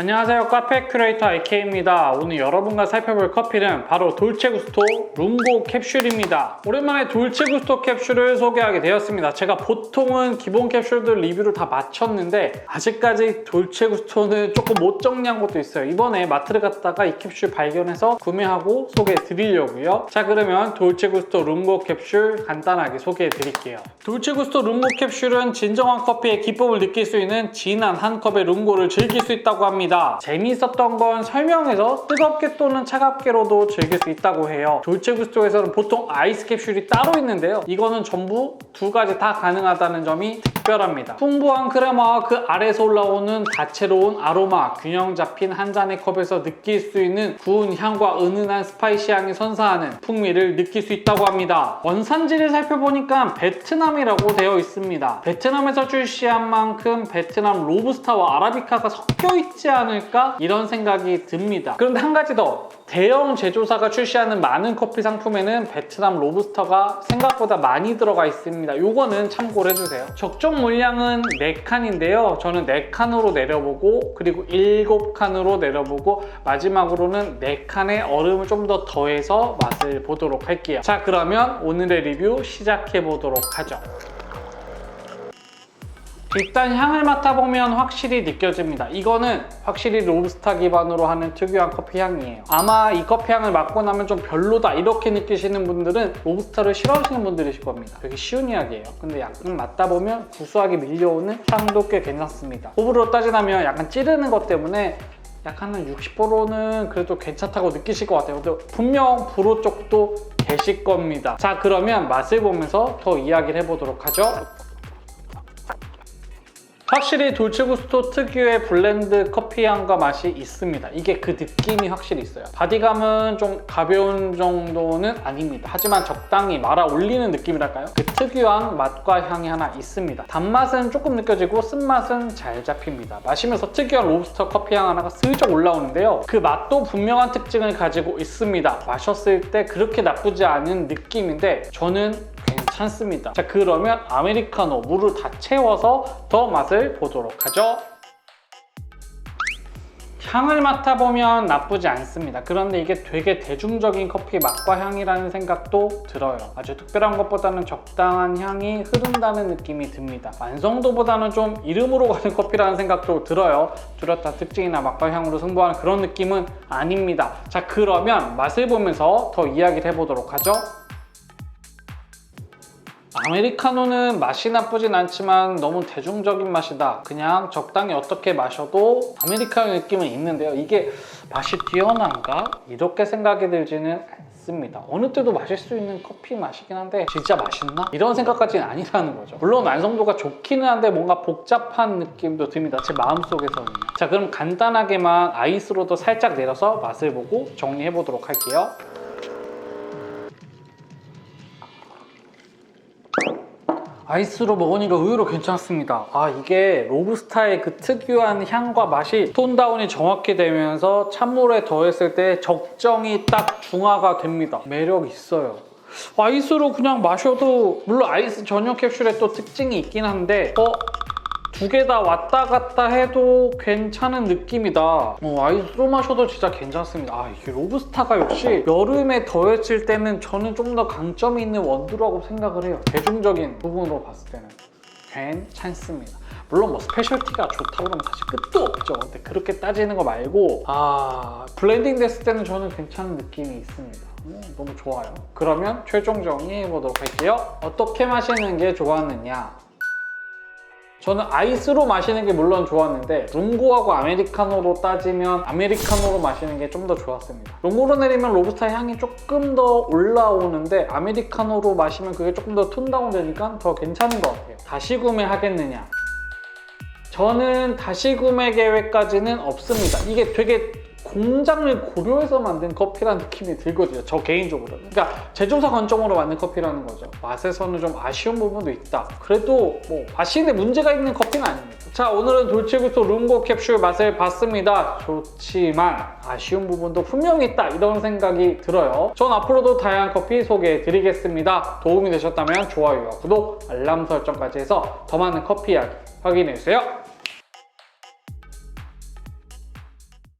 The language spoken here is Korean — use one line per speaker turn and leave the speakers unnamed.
안녕하세요, 카페 큐레이터 IK입니다. 오늘 여러분과 살펴볼 커피는 바로 돌체구스토 룽고 캡슐입니다. 오랜만에 돌체구스토 캡슐을 소개하게 되었습니다. 제가 보통은 기본 캡슐들 리뷰를 다 마쳤는데 아직까지 돌체구스토는 조금 못 정리한 것도 있어요. 이번에 마트를 갔다가 이 캡슐 발견해서 구매하고 소개해 드리려고요. 자, 그러면 돌체구스토 룽고 캡슐 간단하게 소개해 드릴게요. 돌체구스토 룽고 캡슐은 진정한 커피의 기쁨을 느낄 수 있는 진한 한 컵의 룽고를 즐길 수 있다고 합니다. 재미있었던 건 설명에서 뜨겁게 또는 차갑게로도 즐길 수 있다고 해요. 돌체구스토에서는 보통 아이스 캡슐이 따로 있는데요. 이거는 전부 두 가지 다 가능하다는 점이 특별합니다. 풍부한 크레마와 그 아래에서 올라오는 다채로운 아로마, 균형 잡힌 한 잔의 컵에서 느낄 수 있는 구운 향과 은은한 스파이시 향이 선사하는 풍미를 느낄 수 있다고 합니다. 원산지를 살펴보니까 베트남이라고 되어 있습니다. 베트남에서 출시한 만큼 베트남 로부스타와 아라비카가 섞여 있지 않을까? 이런 생각이 듭니다. 그런데 한 가지 더, 대형 제조사가 출시하는 많은 커피 상품에는 베트남 로부스터가 생각보다 많이 들어가 있습니다. 요거는 참고를 해주세요. 적정 물량은 4칸인데요. 저는 4칸으로 내려보고 그리고 7칸으로 내려보고 마지막으로는 4칸의 얼음을 좀 더 더해서 맛을 보도록 할게요. 자, 그러면 오늘의 리뷰 시작해 보도록 하죠. 일단 향을 맡아보면 확실히 느껴집니다. 이거는 확실히 로부스타 기반으로 하는 특유한 커피 향이에요. 아마 이 커피 향을 맡고 나면 좀 별로다 이렇게 느끼시는 분들은 로부스타를 싫어하시는 분들이실 겁니다. 되게 쉬운 이야기예요. 근데 약간 맡다 보면 구수하게 밀려오는 향도 꽤 괜찮습니다. 호불호로 따지자면 약간 찌르는 것 때문에 약간 한 60%는 그래도 괜찮다고 느끼실 것 같아요. 근데 분명 불호 쪽도 계실 겁니다. 자, 그러면 맛을 보면서 더 이야기를 해보도록 하죠. 확실히 돌체구스토 특유의 블렌드 커피 향과 맛이 있습니다. 이게 그 느낌이 확실히 있어요. 바디감은 좀 가벼운 정도는 아닙니다. 하지만 적당히 말아 올리는 느낌이랄까요? 그 특유한 맛과 향이 하나 있습니다. 단맛은 조금 느껴지고 쓴맛은 잘 잡힙니다. 마시면서 특유한 로부스터 커피 향 하나가 슬쩍 올라오는데요. 그 맛도 분명한 특징을 가지고 있습니다. 마셨을 때 그렇게 나쁘지 않은 느낌인데 저는 괜찮습니다. 자, 그러면 아메리카노 물을 다 채워서 더 맛을 보도록 하죠. 향을 맡아보면 나쁘지 않습니다. 그런데 이게 되게 대중적인 커피 맛과 향이라는 생각도 들어요. 아주 특별한 것보다는 적당한 향이 흐른다는 느낌이 듭니다. 완성도보다는 좀 이름으로 가는 커피라는 생각도 들어요. 뚜렷한 특징이나 맛과 향으로 승부하는 그런 느낌은 아닙니다. 자, 그러면 맛을 보면서 더 이야기를 해보도록 하죠. 아메리카노는 맛이 나쁘진 않지만 너무 대중적인 맛이다. 그냥 적당히 어떻게 마셔도 아메리카노 느낌은 있는데요. 이게 맛이 뛰어난가? 이렇게 생각이 들지는 않습니다. 어느 때도 마실 수 있는 커피 맛이긴 한데 진짜 맛있나? 이런 생각까지는 아니라는 거죠. 물론 완성도가 좋기는 한데 뭔가 복잡한 느낌도 듭니다. 제 마음속에서는요. 자, 그럼 간단하게만 아이스로도 살짝 내려서 맛을 보고 정리해 보도록 할게요. 아이스로 먹으니까 의외로 괜찮습니다. 이게 로부스타의 그 특유한 향과 맛이 톤다운이 정확히 되면서 찬물에 더했을 때 적정히 딱 중화가 됩니다. 매력 있어요. 아이스로 그냥 마셔도 물론 아이스 전용 캡슐에 또 특징이 있긴 한데 두 개 다 왔다 갔다 해도 괜찮은 느낌이다. 아이스로 마셔도 진짜 괜찮습니다. 이게 로부스타가 역시 여름에 더해질 때는 저는 좀 더 강점이 있는 원두라고 생각을 해요. 대중적인 부분으로 봤을 때는 괜찮습니다. 물론 스페셜티가 좋다고 하면 사실 끝도 없죠. 근데 그렇게 따지는 거 말고 블렌딩 됐을 때는 저는 괜찮은 느낌이 있습니다. 너무 좋아요. 그러면 최종 정리해보도록 할게요. 어떻게 마시는 게 좋았느냐? 저는 아이스로 마시는 게 물론 좋았는데 룽고하고 아메리카노로 따지면 아메리카노로 마시는 게 좀 더 좋았습니다. 룽고로 내리면 로부스타 향이 조금 더 올라오는데 아메리카노로 마시면 그게 조금 더 톤다운 되니까 더 괜찮은 것 같아요. 다시 구매하겠느냐? 저는 다시 구매 계획까지는 없습니다. 이게 되게 공장을 고려해서 만든 커피라는 느낌이 들거든요. 저 개인적으로는. 그러니까 제조사 관점으로 만든 커피라는 거죠. 맛에서는 좀 아쉬운 부분도 있다. 그래도 맛있는데 문제가 있는 커피는 아닙니다. 자, 오늘은 돌체구스토 룽고 캡슐 맛을 봤습니다. 좋지만 아쉬운 부분도 분명히 있다. 이런 생각이 들어요. 전 앞으로도 다양한 커피 소개해 드리겠습니다. 도움이 되셨다면 좋아요와 구독, 알람 설정까지 해서 더 많은 커피 이야기 확인해 주세요.